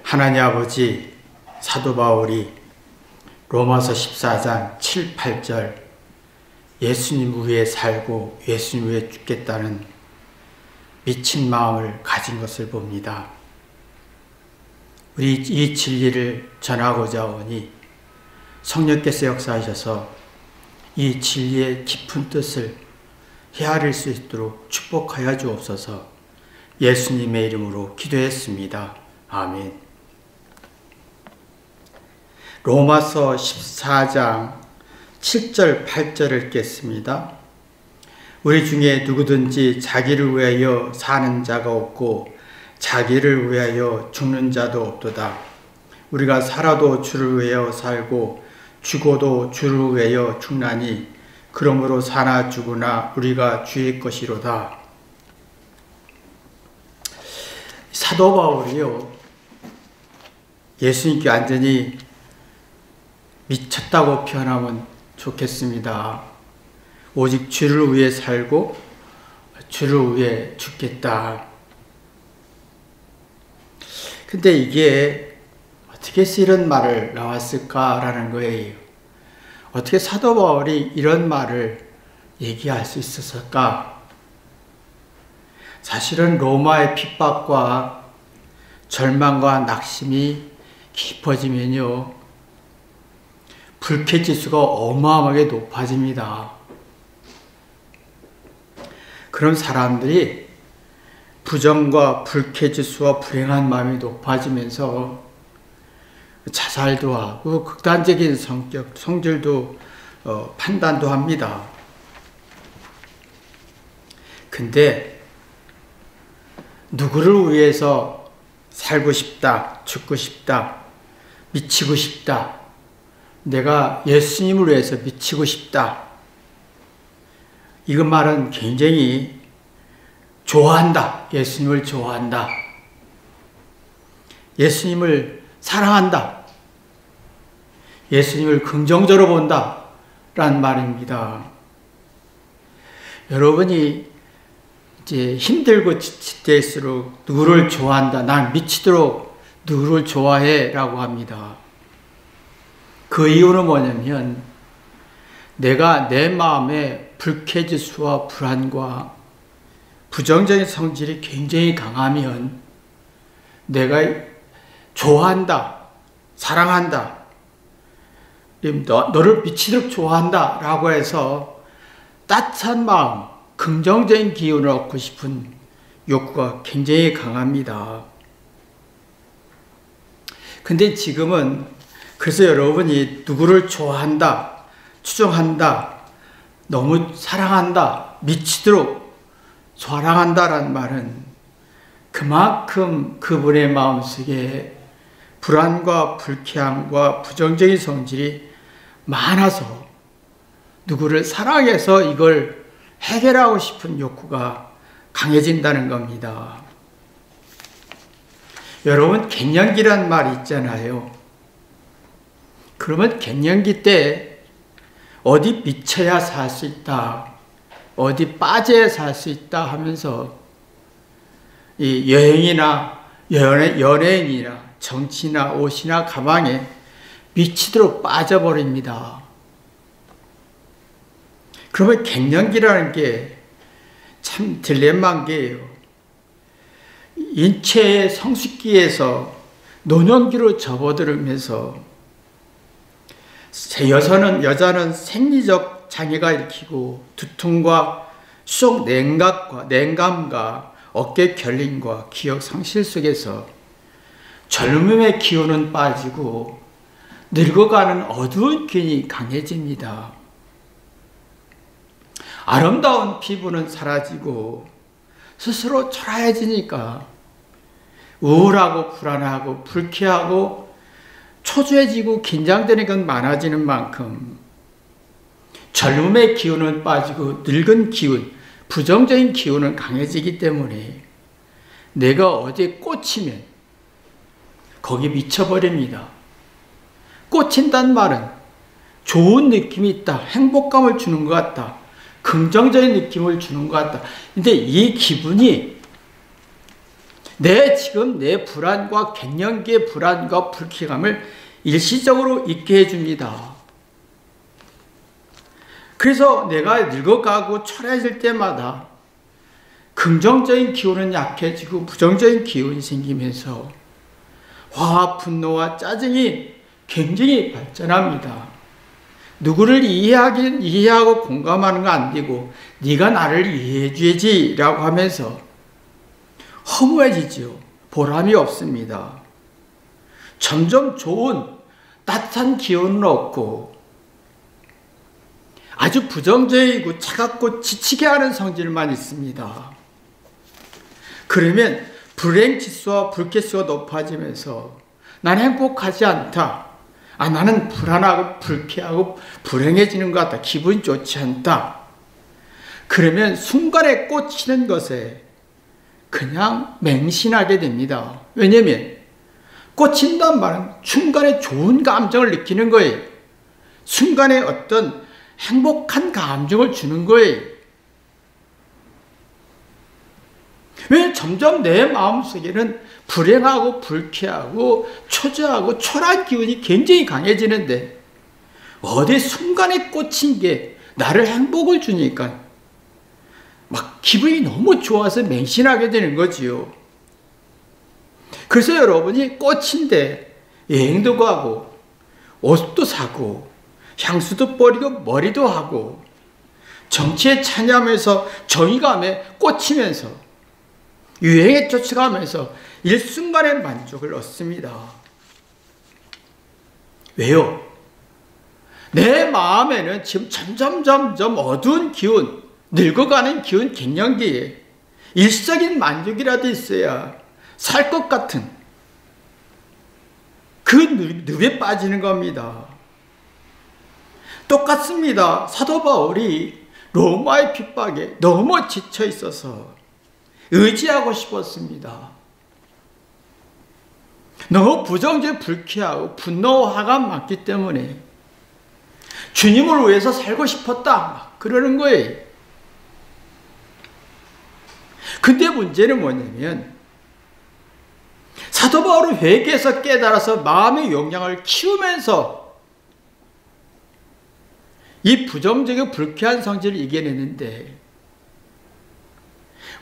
하나님 아버지, 사도 바울이 로마서 14장 7, 8절 예수님 위해 살고 예수님 위해 죽겠다는 미친 마음을 가진 것을 봅니다. 우리 이 진리를 전하고자 오니 성령께서 역사하셔서 이 진리의 깊은 뜻을 헤아릴 수 있도록 축복하여 주옵소서. 예수님의 이름으로 기도했습니다. 아멘. 로마서 14장 7절 8절을 읽겠습니다. 우리 중에 누구든지 자기를 위하여 사는 자가 없고 자기를 위하여 죽는 자도 없도다. 우리가 살아도 주를 위하여 살고 죽어도 주를 위하여 죽나니 그러므로 사나 죽으나 우리가 주의 것이로다. 사도 바울이요, 예수님께 완전히 미쳤다고 표현하면 좋겠습니다. 오직 주를 위해 살고 주를 위해 죽겠다. 근데 이게 어떻게 해서 이런 말을 나왔을까라는 거예요. 어떻게 사도 바울이 이런 말을 얘기할 수 있었을까? 사실은 로마의 핍박과 절망과 낙심이 깊어지면요, 불쾌지수가 어마어마하게 높아집니다. 그런 사람들이 부정과 불쾌지수와 불행한 마음이 높아지면서 자살도 하고 극단적인 성질도 판단도 합니다. 근데 누구를 위해서 살고 싶다, 죽고 싶다, 미치고 싶다, 내가 예수님을 위해서 미치고 싶다, 이 말은 굉장히 좋아한다, 예수님을 좋아한다, 예수님을 사랑한다, 예수님을 긍정적으로 본다 라는 말입니다. 여러분이 이제 힘들고 지칠 때일수록 누구를 좋아한다, 난 미치도록 누구를 좋아해 라고 합니다. 그 이유는 뭐냐면 내가 내 마음에 불쾌지수와 불안과 부정적인 성질이 굉장히 강하면 내가 좋아한다, 사랑한다, 너를 미치도록 좋아한다 라고 해서 따뜻한 마음, 긍정적인 기운을 얻고 싶은 욕구가 굉장히 강합니다. 근데 지금은 그래서 여러분이 누구를 좋아한다, 추종한다, 너무 사랑한다, 미치도록 사랑한다라는 말은 그만큼 그분의 마음속에 불안과 불쾌함과 부정적인 성질이 많아서 누구를 사랑해서 이걸 해결하고 싶은 욕구가 강해진다는 겁니다. 여러분, 갱년기란 말이 있잖아요. 그러면 갱년기 때 어디 미쳐야 살 수 있다, 어디 빠져야 살 수 있다 하면서 이 여행이나 연예인이나 정치나 옷이나 가방에 미치도록 빠져버립니다. 그러면 갱년기라는 게 참 딜레마인 게요, 인체의 성숙기에서 노년기로 접어들면서 여자는 생리적 장애가 일으키고 두통과 속 냉감과 어깨 결림과 기억 상실 속에서 젊음의 기운은 빠지고 늙어가는 어두운 기운이 강해집니다. 아름다운 피부는 사라지고 스스로 초라해지니까 우울하고 불안하고 불쾌하고 초조해지고 긴장되는 건 많아지는 만큼 젊음의 기운은 빠지고 늙은 기운, 부정적인 기운은 강해지기 때문에 내가 어디에 꽂히면 거기 미쳐버립니다. 꽂힌다는 말은 좋은 느낌이 있다, 행복감을 주는 것 같다, 긍정적인 느낌을 주는 것 같다. 근데 이 기분이 지금 내 불안과 갱년기의 불안과 불쾌감을 일시적으로 잊게 해줍니다. 그래서 내가 늙어가고 초라해질 때마다 긍정적인 기운은 약해지고 부정적인 기운이 생기면서 화와 분노와 짜증이 굉장히 발전합니다. 누구를 이해하고 공감하는 거 안 되고 네가 나를 이해해 줘야지 라고 하면서 허무해지죠. 보람이 없습니다. 점점 좋은 따뜻한 기운은 없고 아주 부정적이고 차갑고 지치게 하는 성질만 있습니다. 그러면 불행지수와 불쾌수가 높아지면서 난 행복하지 않다. 나는 불안하고 불쾌하고 불행해지는 것 같다. 기분이 좋지 않다. 그러면 순간에 꽂히는 것에 그냥 맹신하게 됩니다. 왜냐하면 꽂힌단 말은 순간에 좋은 감정을 느끼는 거예요. 순간에 어떤 행복한 감정을 주는 거예요. 왜 점점 내 마음속에는 불행하고 불쾌하고 초조하고 초라한 기운이 굉장히 강해지는데 어디 순간에 꽂힌 게 나를 행복을 주니까 막 기분이 너무 좋아서 맹신하게 되는 거지요. 그래서 여러분이 꽂힌데 여행도 가고 옷도 사고 향수도 뿌리고 머리도 하고 정치에 참여하면서 정의감에 꽂히면서 유행에 쫓아가면서 일순간의 만족을 얻습니다. 왜요? 내 마음에는 지금 점점 어두운 기운, 늙어가는 기운 갱년기에 일시적인 만족이라도 있어야 살 것 같은 그 늪에 빠지는 겁니다. 똑같습니다. 사도 바울이 로마의 핍박에 너무 지쳐 있어서 의지하고 싶었습니다. 너무 부정적 불쾌하고 분노와 화가 많기 때문에 주님을 위해서 살고 싶었다 그러는 거예요. 근데 문제는 뭐냐면 사도 바울은 회개해서 깨달아서 마음의 용량을 키우면서 이 부정적이고 불쾌한 성질을 이겨내는데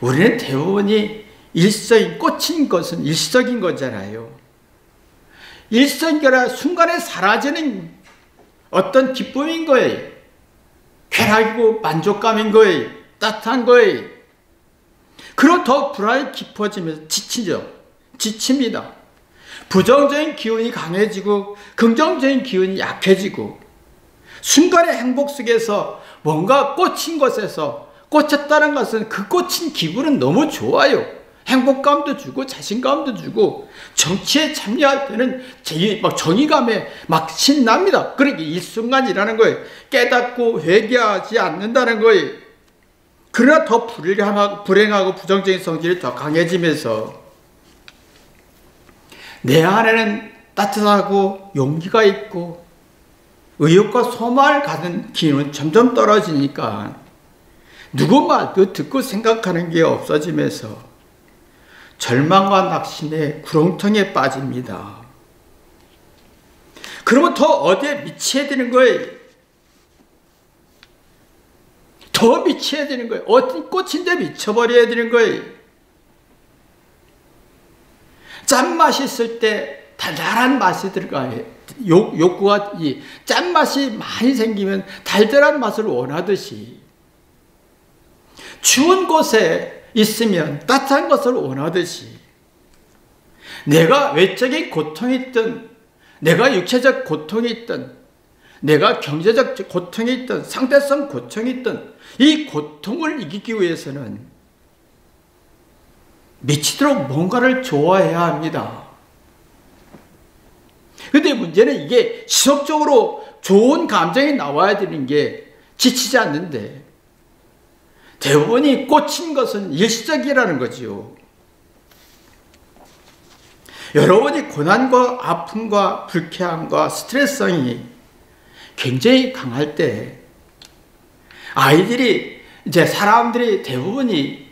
우리는 대부분이 일시적인 꽂힌 것은 일시적인 거잖아요. 일시적인 게 아니라 순간에 사라지는 어떤 기쁨인 거예요. 쾌락이고 만족감인 거예요. 따뜻한 거예요. 그럼 더 불안이 깊어지면서 지칩니다. 부정적인 기운이 강해지고 긍정적인 기운이 약해지고 순간의 행복 속에서 뭔가 꽂힌 것에서 꽂혔다는 것은 그 꽂힌 기분은 너무 좋아요. 행복감도 주고 자신감도 주고 정치에 참여할 때는 막 정의감에 막 신납니다. 그러니까 일순간이라는 거예요. 깨닫고 회개하지 않는다는 거예요. 그러나 더 불행하고 부정적인 성질이 더 강해지면서 내 안에는 따뜻하고 용기가 있고 의욕과 소망을 가진 기운은 점점 떨어지니까 누구 말도 듣고 생각하는 게 없어지면서 절망과 낙심의 구렁텅이에 빠집니다. 그러면 더 어디에 미쳐야 되는 거예요? 더 미쳐야 되는 거예요. 어떤 꽃인데 미쳐버려야 되는 거예요. 짠맛이 있을 때 달달한 맛이 들어가요. 욕구가 짠맛이 많이 생기면 달달한 맛을 원하듯이 추운 곳에 있으면 따뜻한 것을 원하듯이 내가 외적인 고통이 있든 내가 육체적 고통이 있든 내가 경제적 고통이 있든 상대성 고통이 있든 이 고통을 이기기 위해서는 미치도록 뭔가를 좋아해야 합니다. 그런데 문제는 이게 지속적으로 좋은 감정이 나와야 되는 게 지치지 않는데 대부분이 꽂힌 것은 일시적이라는 거지요. 여러분이 고난과 아픔과 불쾌함과 스트레스성이 굉장히 강할 때 사람들이 대부분이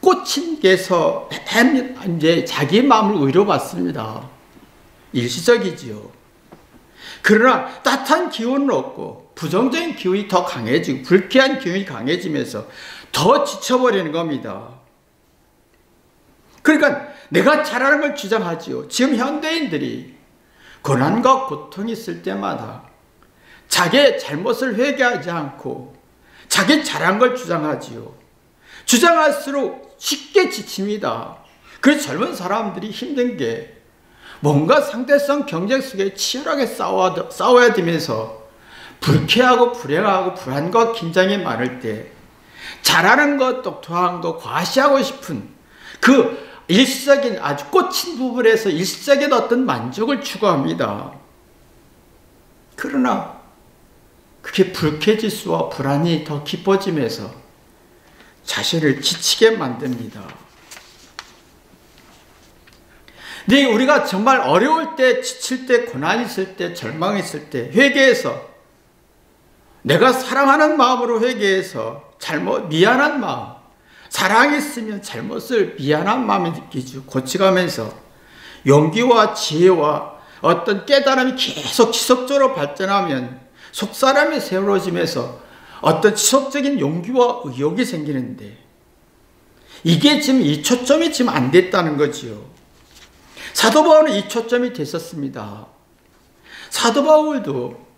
꽂힌 게서 이제 자기 마음을 의료받습니다. 일시적이지요. 그러나 따뜻한 기운은 없고 부정적인 기운이 더 강해지고 불쾌한 기운이 강해지면서 더 지쳐버리는 겁니다. 그러니까 내가 잘하는 걸 주장하지요. 지금 현대인들이 고난과 고통이 있을 때마다 자기의 잘못을 회개하지 않고 자기 잘한 걸 주장하지요. 주장할수록 쉽게 지칩니다. 그래서 젊은 사람들이 힘든 게 뭔가 상대성 경쟁 속에 치열하게 싸워야 되면서 불쾌하고 불행하고 불안과 긴장이 많을 때 잘하는 것, 똑똑한 것, 과시하고 싶은 그 일시적인 아주 꽂힌 부분에서 일시적인 어떤 만족을 추구합니다. 그러나 그게 불쾌지수와 불안이 더 깊어지면서 자신을 지치게 만듭니다. 근데 우리가 정말 어려울 때, 지칠 때, 고난이 있을 때, 절망이 있을 때 회개해서 내가 사랑하는 마음으로 회개해서 미안한 마음, 사랑이 있으면 잘못을 미안한 마음이 느끼죠. 고쳐가면서 용기와 지혜와 어떤 깨달음이 계속 지속적으로 발전하면 속사람이 세워지면서 어떤 지속적인 용기와 의욕이 생기는데 이게 지금 이 초점이 지금 안 됐다는 거지요. 사도 바울은 이 초점이 됐었습니다. 사도 바울도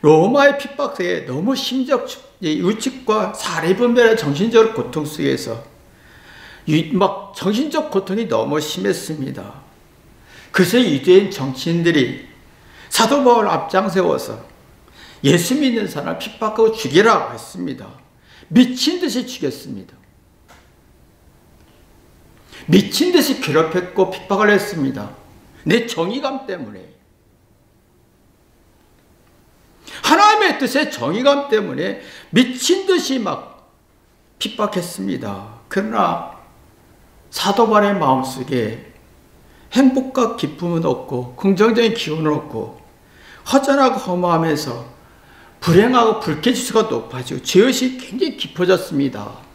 로마의 핍박 속에 너무 심적 유축과 사례분별의 정신적 고통 속에서 막 정신적 고통이 너무 심했습니다. 그래서 유대인 정치인들이 사도 바울 앞장세워서 예수 믿는 사람을 핍박하고 죽이라고 했습니다. 미친 듯이 죽였습니다. 미친 듯이 괴롭혔고 핍박을 했습니다. 내 정의감 때문에. 하나님의 뜻의 정의감 때문에 미친 듯이 막 핍박했습니다. 그러나 사도 바울의 마음속에 행복과 기쁨은 없고 긍정적인 기운은 없고 허전하고 허무하면서 불행하고 불쾌지수가 높아지고 죄의식이 굉장히 깊어졌습니다.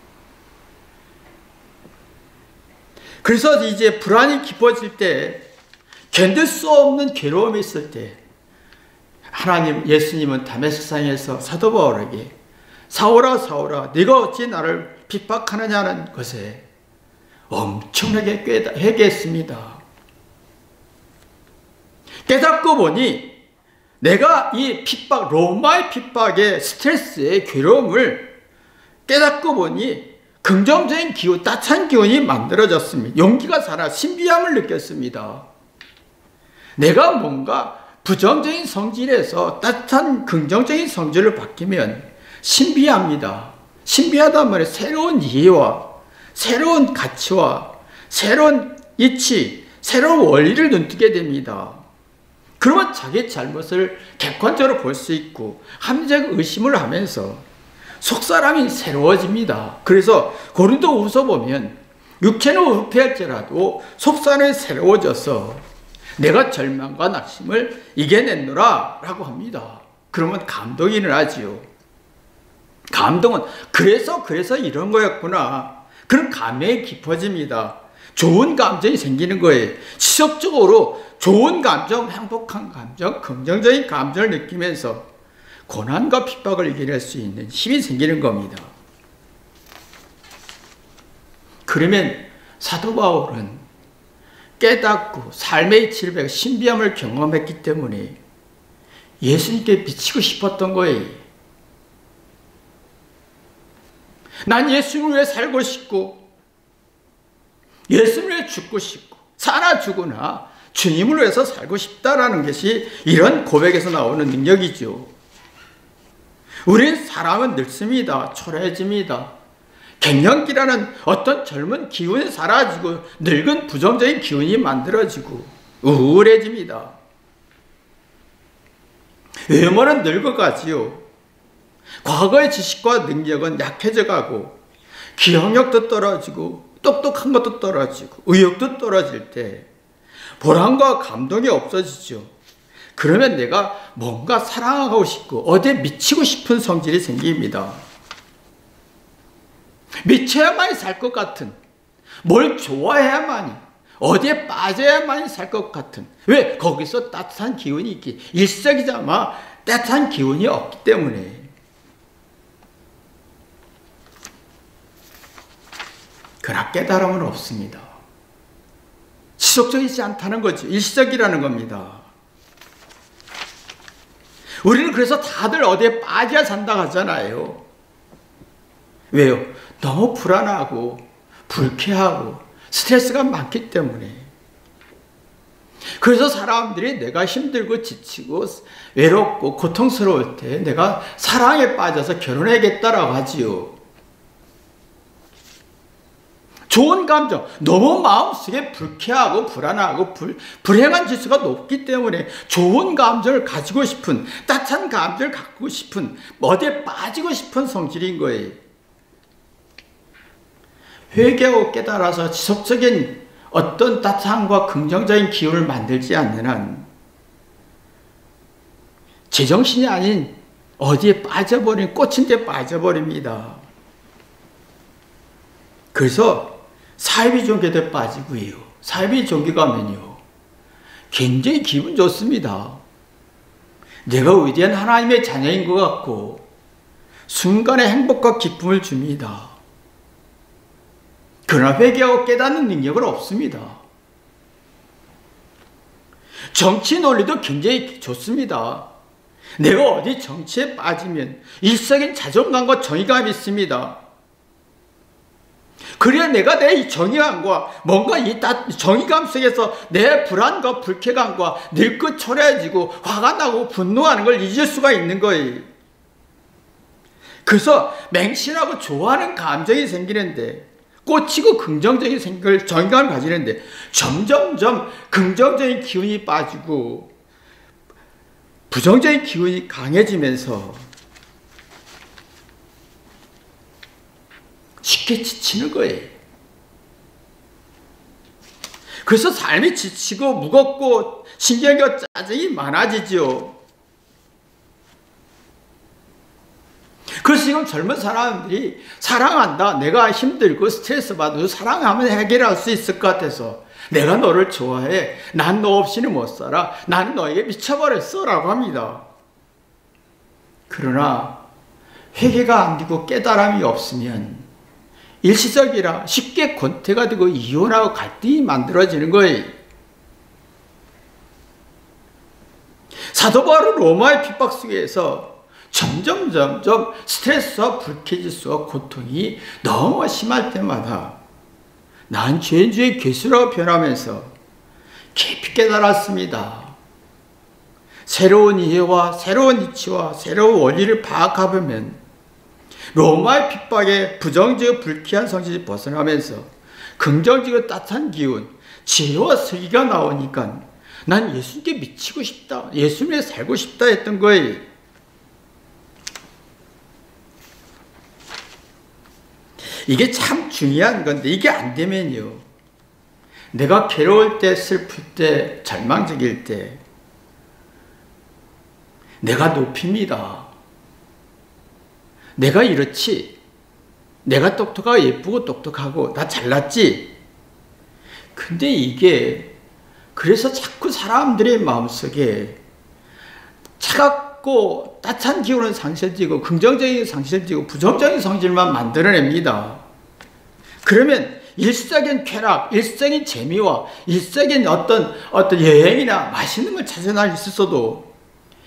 그래서 이제 불안이 깊어질 때 견딜 수 없는 괴로움이 있을 때 예수님은 다메섹상에서 사도 바울에게 사울아 사울아 네가 어찌 나를 핍박하느냐는 것에 엄청나게 회개했습니다. 깨닫고 보니 내가 이 핍박, 로마의 핍박의 스트레스의 괴로움을 깨닫고 보니 긍정적인 기운, 따뜻한 기운이 만들어졌습니다. 용기가 살아 신비함을 느꼈습니다. 내가 뭔가 부정적인 성질에서 따뜻한 긍정적인 성질을 바뀌면 신비합니다. 신비하단 말이에요. 새로운 이해와 새로운 가치와 새로운 이치, 새로운 원리를 눈뜨게 됩니다. 그러면 자기 잘못을 객관적으로 볼 수 있고 합리적 의심을 하면서 속사람이 새로워집니다. 그래서 고린도후서 보면 육체는 후패할지라도 속사람이 새로워져서 내가 절망과 낙심을 이겨냈노라 라고 합니다. 그러면 감동이 일어나지요. 감동은 그래서 이런 거였구나. 그런 감명이 깊어집니다. 좋은 감정이 생기는 거예요. 지속적으로 좋은 감정, 행복한 감정, 긍정적인 감정을 느끼면서 고난과 핍박을 이겨낼 수 있는 힘이 생기는 겁니다. 그러면 사도 바울은 깨닫고 삶의 이치를 배워 신비함을 경험했기 때문에 예수님께 미치고 싶었던 거예요. 난 예수님을 위해 살고 싶고 예수님을 위해 죽고 싶고 사나 죽으나 주님을 위해서 살고 싶다라는 것이 이런 고백에서 나오는 능력이죠. 우린 사람은 늙습니다. 초라해집니다. 갱년기라는 어떤 젊은 기운이 사라지고 늙은 부정적인 기운이 만들어지고 우울해집니다. 외모는 늙어가지요. 과거의 지식과 능력은 약해져 가고 기억력도 떨어지고 똑똑한 것도 떨어지고 의욕도 떨어질 때 보람과 감동이 없어지죠. 그러면 내가 뭔가 사랑하고 싶고 어디에 미치고 싶은 성질이 생깁니다. 미쳐야만이 살 것 같은, 뭘 좋아해야만이, 어디에 빠져야만이 살 것 같은, 왜? 거기서 따뜻한 기운이 있기, 일석이자마 따뜻한 기운이 없기 때문에. 그러나 깨달음은 없습니다. 지속적이지 않다는 거죠. 일시적이라는 겁니다. 우리는 그래서 다들 어디에 빠져야 산다 하잖아요. 왜요? 너무 불안하고 불쾌하고 스트레스가 많기 때문에. 그래서 사람들이 내가 힘들고 지치고 외롭고 고통스러울 때 내가 사랑에 빠져서 결혼해야겠다라고 하지요. 좋은 감정, 너무 마음속에 불쾌하고 불안하고 불행한 지수가 높기 때문에 좋은 감정을 가지고 싶은, 따뜻한 감정을 갖고 싶은, 어디에 빠지고 싶은 성질인 거예요. 회개하고 깨달아서 지속적인 어떤 따뜻함과 긍정적인 기운을 만들지 않는 한 제정신이 아닌 어디에 빠져버린, 꽂힌 데 빠져버립니다. 그래서 사이비 종교에 빠지고요. 사이비 종교 가면요, 굉장히 기분 좋습니다. 내가 위대한 하나님의 자녀인 것 같고 순간의 행복과 기쁨을 줍니다. 그러나 회개하고 깨닫는 능력은 없습니다. 정치 논리도 굉장히 좋습니다. 내가 어디 정치에 빠지면 일상인 자존감과 정의감이 있습니다. 그래야 내가 내 정의감과 뭔가 이 정의감 속에서 내 불안과 불쾌감과 늙고 초라해지고 화가 나고 분노하는 걸 잊을 수가 있는 거예요. 그래서 맹신하고 좋아하는 감정이 생기는데, 꽂히고 긍정적인 생각을, 정의감을 가지는데 점점점 긍정적인 기운이 빠지고 부정적인 기운이 강해지면서 쉽게 지치는 거예요. 그래서 삶이 지치고 무겁고 신경과 짜증이 많아지죠. 그래서 지금 젊은 사람들이 사랑한다, 내가 힘들고 스트레스 받아도 사랑하면 해결할 수 있을 것 같아서, 내가 너를 좋아해, 난 너 없이는 못 살아, 나는 너에게 미쳐버렸어 라고 합니다. 그러나 회개가 안 되고 깨달음이 없으면 일시적이라 쉽게 권태가 되고 이혼하고 갈등이 만들어지는 거예요. 사도 바울은 로마의 핍박 속에서 점점 스트레스와 불쾌지수와 고통이 너무 심할 때마다 난 죄인주의 괴수라고 변하면서 깊이 깨달았습니다. 새로운 이해와 새로운 이치와 새로운 원리를 파악하면 로마의 핍박에 부정적이고 불쾌한 성질이 벗어나면서 긍정적이고 따뜻한 기운, 지혜와 슬기가 나오니까 난 예수님께 미치고 싶다, 예수님에 살고 싶다 했던 거예요. 이게 참 중요한 건데, 이게 안 되면요, 내가 괴로울 때, 슬플 때, 절망적일 때 내가 높입니다. 내가 이렇지, 내가 똑똑하고 예쁘고 똑똑하고 나 잘났지. 근데 이게 그래서 자꾸 사람들의 마음속에 차갑고 따뜻한 기운은 상실되고 긍정적인 상실되고 부정적인 성질만 만들어냅니다. 그러면 일시적인 쾌락, 일시적인 재미와 일시적인 어떤 여행이나 맛있는 걸 찾아날 수 있어도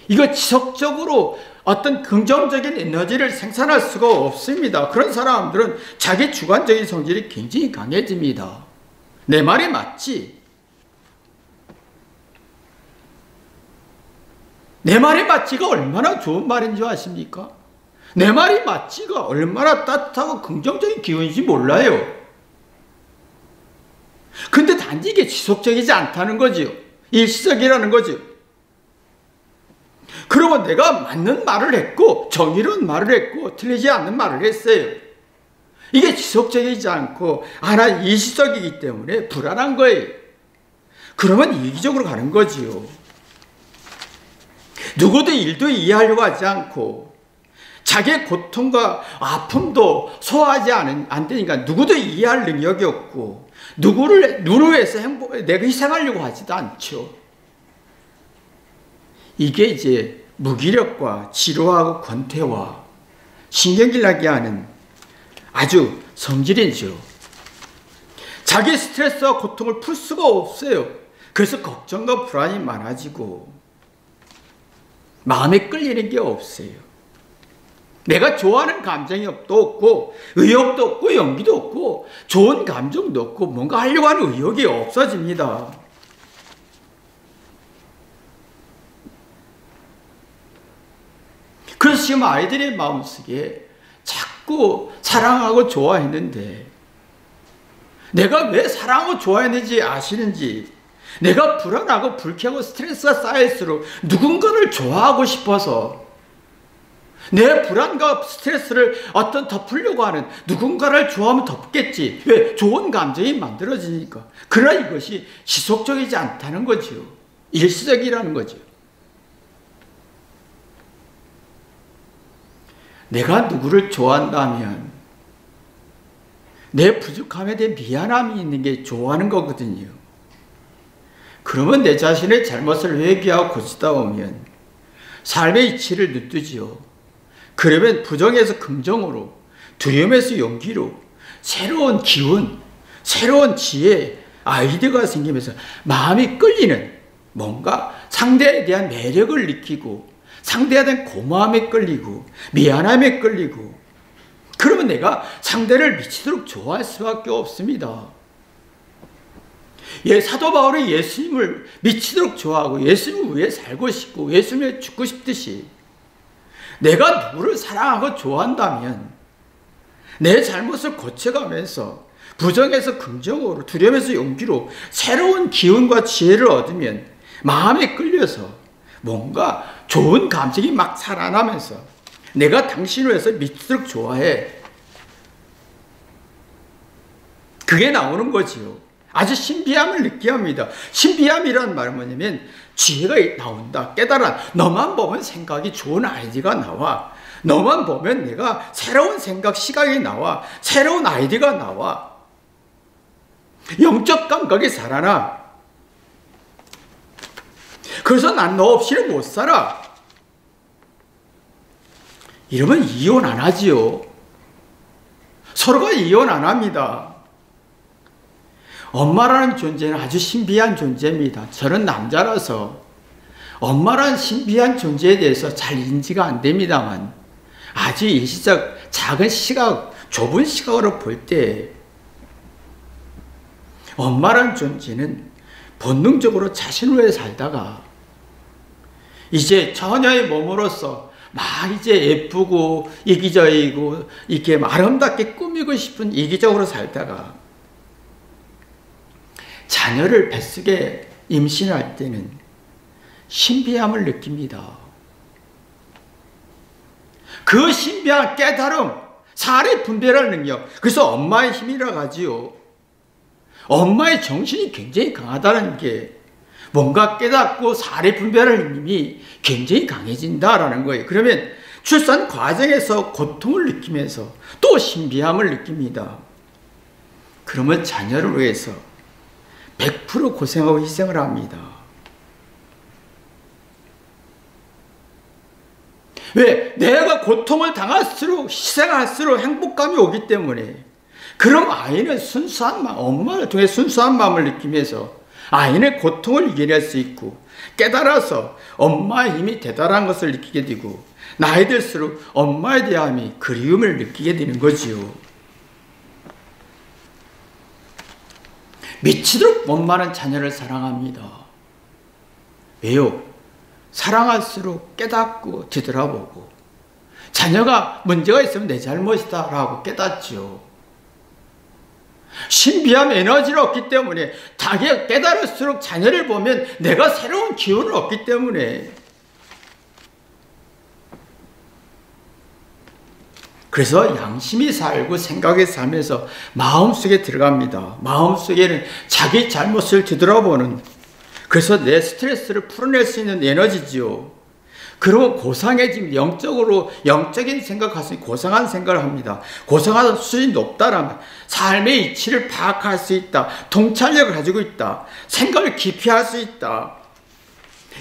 이거 지속적으로 어떤 긍정적인 에너지를 생산할 수가 없습니다. 그런 사람들은 자기 주관적인 성질이 굉장히 강해집니다. 내 말이 맞지? 내 말이 맞지가 얼마나 좋은 말인 줄 아십니까? 내 말이 맞지가 얼마나 따뜻하고 긍정적인 기운인지 몰라요. 근데 단지 이게 지속적이지 않다는 거지요. 일시적이라는 거지요. 그러고 내가 맞는 말을 했고 정의로운 말을 했고 틀리지 않는 말을 했어요. 이게 지속적이지 않고 하나 일시적이기 때문에 불안한 거예요. 그러면 이기적으로 가는 거지요. 누구도 일도 이해하려고 하지 않고 자기의 고통과 아픔도 소화하지 안 되니까 누구도 이해할 능력이 없고 누구를 위해서 내가 희생하려고 하지도 않죠. 이게 이제 무기력과 지루하고 권태와 신경질 나게 하는 아주 성질이죠. 자기 스트레스와 고통을 풀 수가 없어요. 그래서 걱정과 불안이 많아지고 마음에 끌리는 게 없어요. 내가 좋아하는 감정이 없고 의욕도 없고 용기도 없고 좋은 감정도 없고 뭔가 하려고 하는 의욕이 없어집니다. 그래서 지금 아이들의 마음속에 자꾸 사랑하고 좋아했는데 내가 왜 사랑하고 좋아했는지 아시는지, 내가 불안하고 불쾌하고 스트레스가 쌓일수록 누군가를 좋아하고 싶어서 내 불안과 스트레스를 더 풀려고 하는 누군가를 좋아하면 덮겠지. 왜? 좋은 감정이 만들어지니까. 그러나 이것이 지속적이지 않다는 거죠. 일시적이라는 거죠. 내가 누구를 좋아한다면 내 부족함에 대해 미안함이 있는 게 좋아하는 거거든요. 그러면 내 자신의 잘못을 회개하고 고치다 보면 삶의 이치를 눈뜨지요. 그러면 부정에서 긍정으로, 두려움에서 용기로 새로운 기운, 새로운 지혜, 아이디어가 생기면서 마음이 끌리는, 뭔가 상대에 대한 매력을 느끼고 상대에 대한 고마움에 끌리고 미안함에 끌리고, 그러면 내가 상대를 미치도록 좋아할 수밖에 없습니다. 사도 바울이 예수님을 미치도록 좋아하고 예수님을 위해 살고 싶고 예수님을 위해 죽고 싶듯이 내가 누구를 사랑하고 좋아한다면 내 잘못을 고쳐가면서 부정에서 긍정으로, 두려움에서 용기로 새로운 기운과 지혜를 얻으면 마음에 끌려서 뭔가 좋은 감정이 막 살아나면서 내가 당신을 위해서 미치도록 좋아해. 그게 나오는 거지요. 아주 신비함을 느끼게 합니다. 신비함이라는 말은 뭐냐면 지혜가 나온다, 깨달아. 너만 보면 생각이 좋은 아이디어가 나와. 너만 보면 내가 새로운 생각, 시각이 나와. 새로운 아이디어가 나와. 영적 감각이 살아나. 그래서 난 너 없이는 못 살아. 이러면 이혼 안 하지요. 서로가 이혼 안 합니다. 엄마라는 존재는 아주 신비한 존재입니다. 저는 남자라서 엄마라는 신비한 존재에 대해서 잘 인지가 안 됩니다만 아주 일시적 작은 시각, 좁은 시각으로 볼 때 엄마라는 존재는 본능적으로 자신을 위해 살다가 이제 처녀의 몸으로서 막 이제 예쁘고 이기적이고 이렇게 아름답게 꾸미고 싶은 이기적으로 살다가 자녀를 뱃속에 임신할 때는 신비함을 느낍니다. 그 신비한 깨달음, 사리 분별할 능력, 그래서 엄마의 힘이라고 하지요. 엄마의 정신이 굉장히 강하다는 게 뭔가 깨닫고 사리 분별할 힘이 굉장히 강해진다라는 거예요. 그러면 출산 과정에서 고통을 느끼면서 또 신비함을 느낍니다. 그러면 자녀를 위해서 100% 고생하고 희생을 합니다. 왜? 내가 고통을 당할수록 희생할수록 행복감이 오기 때문에. 그럼 아이는 순수한 마음, 엄마를 통해 순수한 마음을 느끼면서 아이는 고통을 이겨낼 수 있고 깨달아서 엄마의 힘이 대단한 것을 느끼게 되고 나이 들수록 엄마에 대한 그리움을 느끼게 되는 거지요. 미치도록 원만한 자녀를 사랑합니다. 왜요? 사랑할수록 깨닫고 뒤돌아보고 자녀가 문제가 있으면 내 잘못이다 라고 깨닫죠. 신비한 에너지를 얻기 때문에 자기가 깨달을수록 자녀를 보면 내가 새로운 기운을 얻기 때문에. 그래서 양심이 살고 생각이 살면서 마음속에 들어갑니다. 마음속에는 자기 잘못을 뒤돌아보는, 그래서 내 스트레스를 풀어낼 수 있는 에너지지요. 그러면 고상해집니다. 영적인 생각할 수 있는 고상한 생각을 합니다. 고상한 수준이 높다라면 삶의 이치를 파악할 수 있다. 통찰력을 가지고 있다. 생각을 깊이 할 수 있다.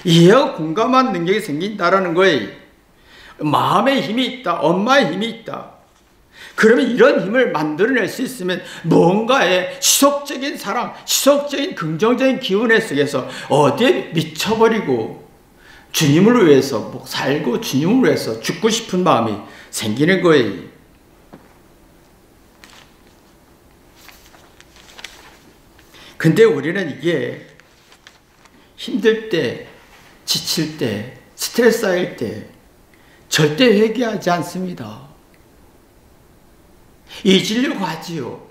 이해하고 공감한 능력이 생긴다라는 거예요. 마음의 힘이 있다. 엄마의 힘이 있다. 그러면 이런 힘을 만들어낼 수 있으면 뭔가의 지속적인 사랑, 지속적인 긍정적인 기운의 속에서 어디에 미쳐버리고 주님을 위해서 살고 주님을 위해서 죽고 싶은 마음이 생기는 거예요. 근데 우리는 이게 힘들 때, 지칠 때, 스트레스 쌓일 때 절대 회개하지 않습니다. 잊으려고 하지요.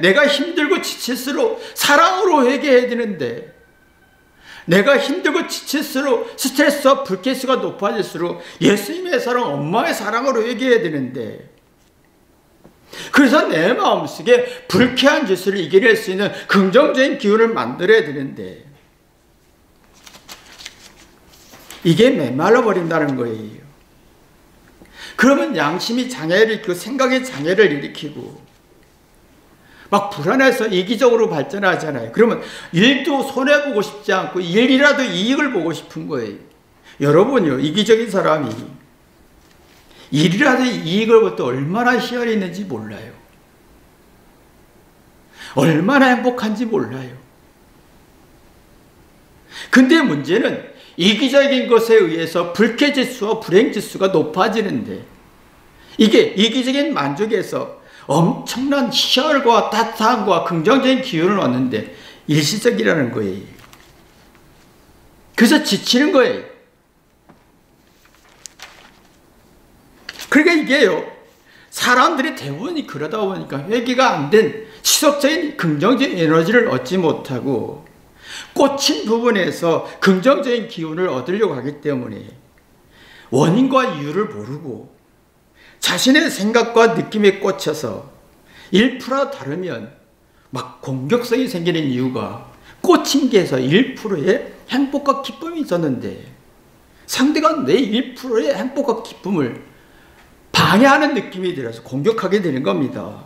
내가 힘들고 지칠수록 사랑으로 회개해야 되는데, 내가 힘들고 지칠수록 스트레스와 불쾌수가 높아질수록 예수님의 사랑, 엄마의 사랑으로 회개해야 되는데, 그래서 내 마음속에 불쾌한 짓을 이겨낼 수 있는 긍정적인 기운을 만들어야 되는데, 이게 메말라 버린다는 거예요. 그러면 양심이 장애를 일으키고 생각의 장애를 일으키고 막 불안해서 이기적으로 발전하잖아요. 그러면 일도 손해보고 싶지 않고 일이라도 이익을 보고 싶은 거예요. 여러분요, 이기적인 사람이 일이라도 이익을 볼 때 얼마나 희열이 있는지 몰라요. 얼마나 행복한지 몰라요. 근데 문제는 이기적인 것에 의해서 불쾌지수와 불행지수가 높아지는데, 이게 이기적인 만족에서 엄청난 희열과 따뜻함과 긍정적인 기운을 얻는데 일시적이라는 거예요. 그래서 지치는 거예요. 그러니까 이게요, 사람들이 대부분이 그러다 보니까 회개가 안 된 지속적인 긍정적인 에너지를 얻지 못하고 꽂힌 부분에서 긍정적인 기운을 얻으려고 하기 때문에 원인과 이유를 모르고 자신의 생각과 느낌에 꽂혀서 1% 다르면 막 공격성이 생기는 이유가 꽂힌 게에서 1%의 행복과 기쁨이 있었는데 상대가 내 1%의 행복과 기쁨을 방해하는 느낌이 들어서 공격하게 되는 겁니다.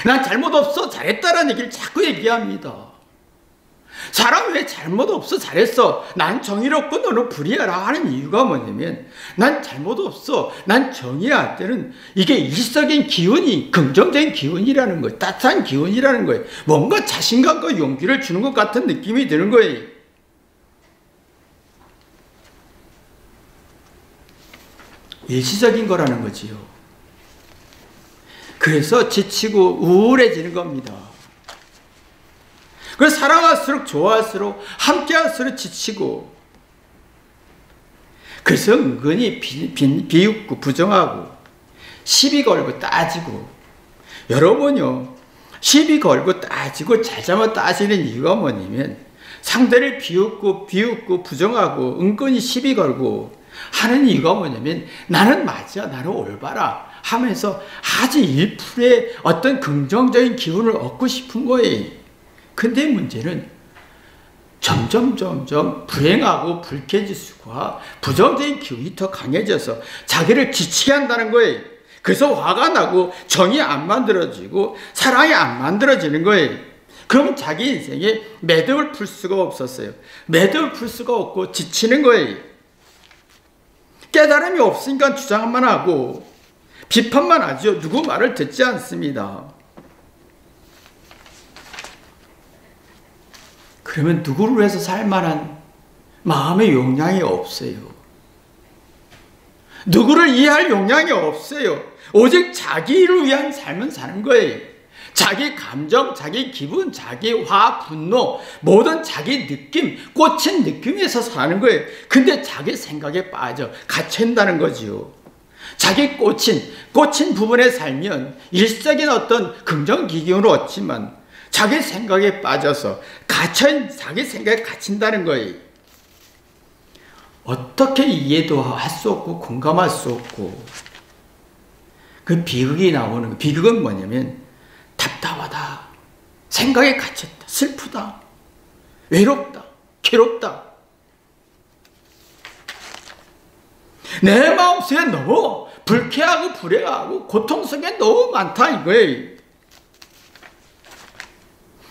난 잘못 없어, 잘했다라는 얘기를 자꾸 얘기합니다. 사람 왜 잘못 없어, 잘했어, 난 정의롭고 너는 불의하라 하는 이유가 뭐냐면, 난 잘못 없어, 난 정의할 때는 이게 일시적인 기운이 긍정적인 기운이라는 거예요. 따뜻한 기운이라는 거예요. 뭔가 자신감과 용기를 주는 것 같은 느낌이 드는 거예요. 일시적인 거라는 거지요. 그래서 지치고 우울해지는 겁니다. 그래서 사랑할수록 좋아할수록 함께할수록 지치고, 그래서 은근히 비웃고 부정하고 시비 걸고 따지고. 여러분요, 시비 걸고 따지고 잘잘못 따지는 이유가 뭐냐면 상대를 비웃고 부정하고 은근히 시비 걸고 하는 이유가 뭐냐면 나는 맞아, 나는 올바라 하면서 아주 1%의 어떤 긍정적인 기운을 얻고 싶은 거예요. 근데 문제는 점점 불행하고 불쾌지수가 부정적인 기운이 더 강해져서 자기를 지치게 한다는 거예요. 그래서 화가 나고 정이 안 만들어지고 사랑이 안 만들어지는 거예요. 그러면 자기 인생에 매듭을 풀 수가 없었어요. 매듭을 풀 수가 없고 지치는 거예요. 깨달음이 없으니까 주장만 하고 비판만 하죠. 누구 말을 듣지 않습니다. 그러면 누구를 위해서 살 만한 마음의 용량이 없어요. 누구를 이해할 용량이 없어요. 오직 자기를 위한 삶은 사는 거예요. 자기 감정, 자기 기분, 자기 화, 분노, 모든 자기 느낌, 꽂힌 느낌에서 사는 거예요. 근데 자기 생각에 빠져 갇힌다는 거지요. 자기 꽂힌 부분에 살면 일시적인 어떤 긍정 기운을 얻지만 자기 생각에 빠져서 자기 생각에 갇힌다는 거예요. 어떻게 이해도 할 수 없고 공감할 수 없고, 그 비극이 나오는 거. 비극은 뭐냐면 답답하다, 생각에 갇혔다, 슬프다, 외롭다, 괴롭다. 내 마음속에 너무 불쾌하고 불행하고 고통 속에 너무 많다 이거예요.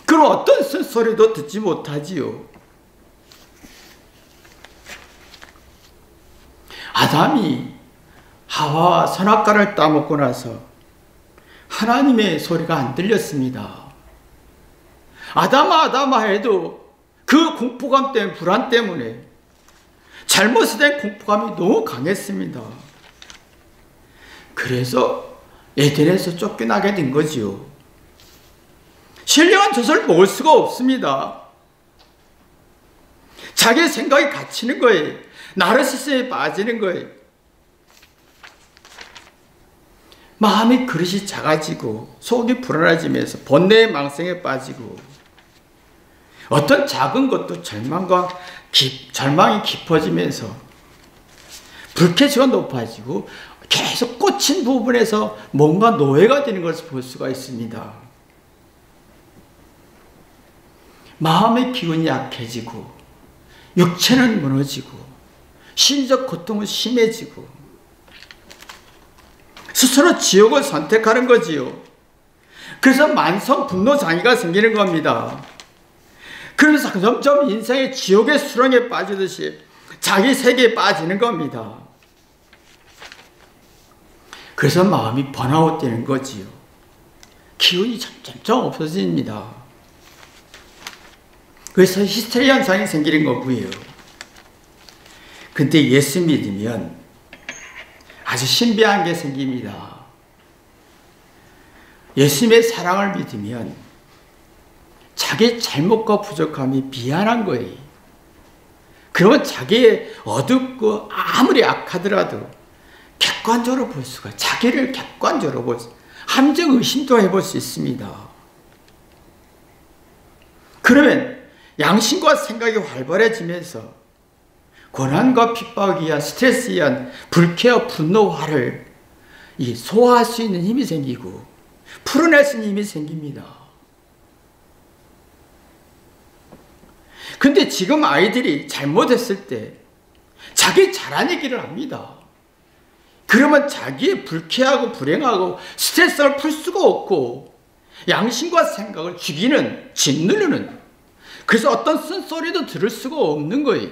그럼 어떤 쓴소리도 듣지 못하지요. 아담이 하와와 선악과를 따먹고 나서 하나님의 소리가 안 들렸습니다. 아담아 아담아 해도 그 공포감 때문에, 불안 때문에 잘못에 대한 공포감이 너무 강했습니다. 그래서 에덴에서 쫓겨나게 된 거지요. 신령한 젖을 먹을 수가 없습니다. 자기 생각이 갇히는 거예요. 나르시즘에 빠지는 거예요. 마음의 그릇이 작아지고 속이 불안해지면서 번뇌의 망상에 빠지고 어떤 작은 것도 절망이 깊어지면서 불쾌지가 높아지고 계속 꽂힌 부분에서 뭔가 노예가 되는 것을 볼 수가 있습니다. 마음의 기운이 약해지고 육체는 무너지고 심적 고통은 심해지고 스스로 지옥을 선택하는 거지요. 그래서 만성 분노 장애가 생기는 겁니다. 그러면서 점점 인생의 지옥의 수렁에 빠지듯이 자기 세계에 빠지는 겁니다. 그래서 마음이 번아웃 되는 거지요. 기운이 점점 없어집니다. 그래서 히스테리 현상이 생기는 거고요. 근데 예수 믿으면 아주 신비한 게 생깁니다. 예수님의 사랑을 믿으면 자기 잘못과 부족함이 미안한 거예요. 그러면 자기의 어둡고 아무리 악하더라도 객관적으로 볼 수가, 자기를 객관적으로 볼 수, 함정 의심도 해볼 수 있습니다. 그러면 양심과 생각이 활발해지면서 고난과 핍박에 의한 스트레스에 의한 불쾌와 분노, 화를 소화할 수 있는 힘이 생기고 풀어낼 수 있는 힘이 생깁니다. 근데 지금 아이들이 잘못했을 때 자기 잘한 얘기를 합니다. 그러면 자기의 불쾌하고 불행하고 스트레스를 풀 수가 없고 양심과 생각을 죽이는, 짓누르는, 그래서 어떤 쓴소리도 들을 수가 없는 거예요.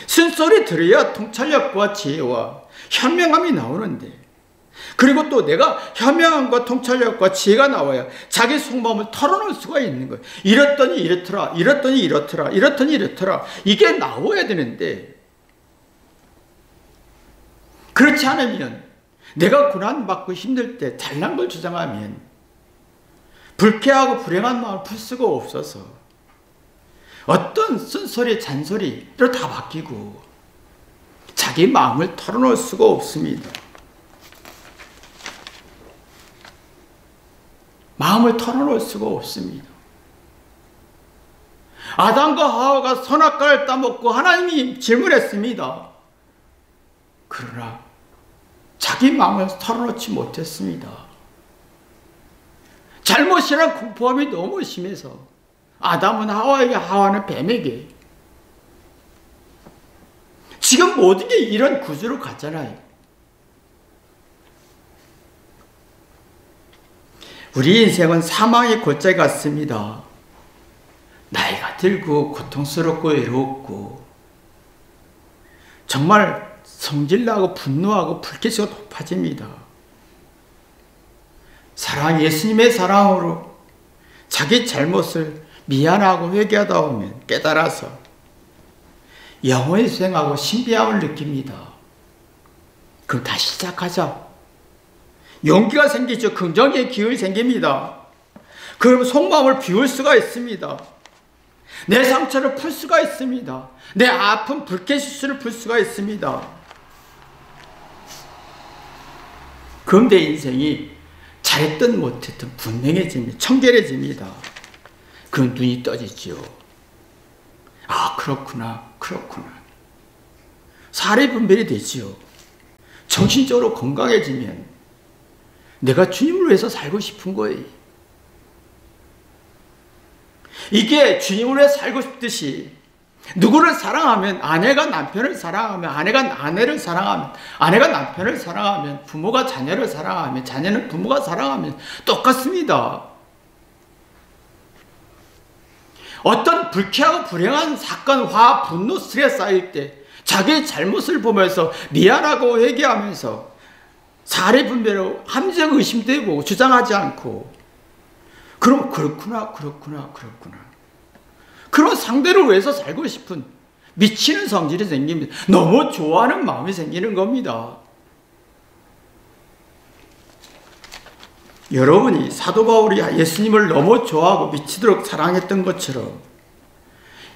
쓴소리 들어야 통찰력과 지혜와 현명함이 나오는데, 그리고 또 내가 현명함과 통찰력과 지혜가 나와야 자기 속마음을 털어놓을 수가 있는 거예요. 이랬더니 이렇더라, 이랬더니 이렇더라, 이랬더니 이렇더라, 이게 나와야 되는데, 그렇지 않으면 내가 고난받고 힘들 때 잘난 걸 주장하면 불쾌하고 불행한 마음을 풀 수가 없어서 어떤 쓴소리, 잔소리로 다 바뀌고 자기 마음을 털어놓을 수가 없습니다. 마음을 털어놓을 수가 없습니다. 아담과 하와가 선악과를 따먹고 하나님이 질문했습니다. 그러나 자기 마음을 털어놓지 못했습니다. 잘못이란 공포함이 너무 심해서 아담은 하와에게, 하와는 뱀에게. 지금 모든 게 이런 구조로 갔잖아요. 우리 인생은 사망의 골짜기 같습니다. 나이가 들고 고통스럽고 외롭고 정말 성질나고 분노하고 불쾌지가 높아집니다. 예수님의 사랑으로 자기 잘못을 미안하고 회개하다 보면 깨달아서 영원히 수행하고 신비함을 느낍니다. 그럼 다시 시작하자. 용기가 생기죠. 긍정의 기운이 생깁니다. 그럼 속마음을 비울 수가 있습니다. 내 상처를 풀 수가 있습니다. 내 아픈 불쾌지수를 풀 수가 있습니다. 그럼 내 인생이 잘했든 못했든 분명해집니다. 청결해집니다. 그 눈이 떠지지요. 아, 그렇구나, 그렇구나. 사례 분별이 되지요. 정신적으로 건강해지면 내가 주님을 위해서 살고 싶은 거예요. 이게 주님을 위해 살고 싶듯이 누구를 사랑하면 아내가 남편을 사랑하면 아내가 아내를 사랑하면 아내가 남편을 사랑하면 부모가 자녀를 사랑하면 자녀는 부모가 사랑하면 똑같습니다. 어떤 불쾌하고 불행한 사건, 화, 분노, 스트레스 쌓일 때 자기의 잘못을 보면서 미안하고 회개하면서 사례 분별로 함정 의심되고 주장하지 않고 그럼 그렇구나. 그런 상대를 위해서 살고 싶은 미치는 성질이 생깁니다. 너무 좋아하는 마음이 생기는 겁니다. 여러분이 사도 바울이 예수님을 너무 좋아하고 미치도록 사랑했던 것처럼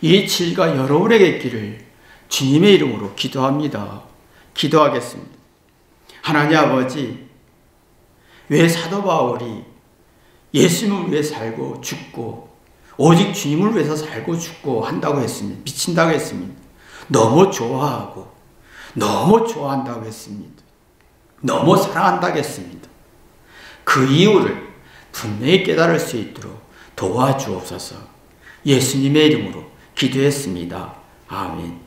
이 진리가 여러분에게 있기를 주님의 이름으로 기도합니다. 기도하겠습니다. 하나님 아버지, 왜 사도 바울이 예수님을 위해 살고 죽고 오직 주님을 위해서 살고 죽고 한다고 했습니다. 미친다고 했습니다. 너무 좋아하고 너무 좋아한다고 했습니다. 너무 사랑한다고 했습니다. 그 이유를 분명히 깨달을 수 있도록 도와주옵소서. 예수님의 이름으로 기도했습니다. 아멘.